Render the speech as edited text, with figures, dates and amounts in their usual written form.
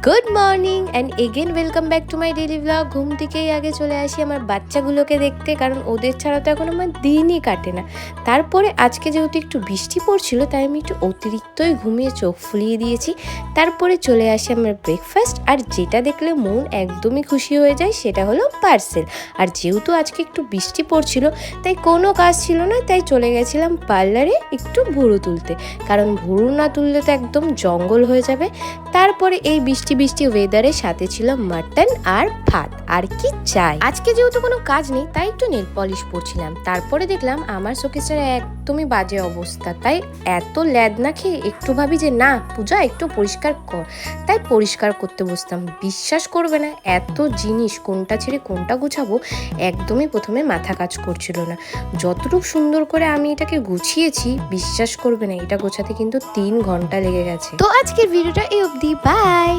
Good morning and again welcome back to my daily blog. ঘুম থেকেই আগে চলে আসি আমার বাচ্চাগুলোকে দেখতে, কারণ ওদের ছাড়া তো এখন আমার দিনই কাটে না। তারপরে আজকে যেহেতু একটু বৃষ্টি পড়ছিল, তাই আমি একটু অতিরিক্তই ঘুমিয়ে চোখ ফুলিয়ে দিয়েছি। তারপরে চলে আসি আমার ব্রেকফাস্ট, আর যেটা দেখলে মন একদমই খুশি হয়ে যায় সেটা হলো পার্সেল। আর যেহেতু আজকে একটু বৃষ্টি পড়ছিল, তাই কোনো কাজ ছিল না, তাই চলে গেছিলাম পার্লারে একটু ভুরু তুলতে, কারণ ভুরু না তুললে তো একদম জঙ্গল হয়ে যাবে। তারপরে এই বৃষ্টি ওয়েদারের সাথে ছিল মাটন আর ভাত, আর কি চাই। আজকে যেহেতু কোনো কাজ নেই, তাই একটু নেল পলিশ পরছিলাম। তারপরে দেখলাম আমার শোকেসের একদমই বাজে অবস্থা, তাই এত ল্যাদ না খেয়ে একটু ভাবি যে না পূজা একটু পরিষ্কার কর, তাই পরিষ্কার করতে বসতাম। বিশ্বাস করবে না, এত জিনিস কোনটা ছেড়ে কোনটা গুছাবো একদমই প্রথমে মাথা কাজ করছিল না। যতটুকু সুন্দর করে আমি এটাকে গুছিয়েছি, বিশ্বাস করবে না, এটা গোছাতে কিন্তু 3 ঘন্টা লেগে গেছে। তো আজকের ভিডিওটা এই অবধি, বাই।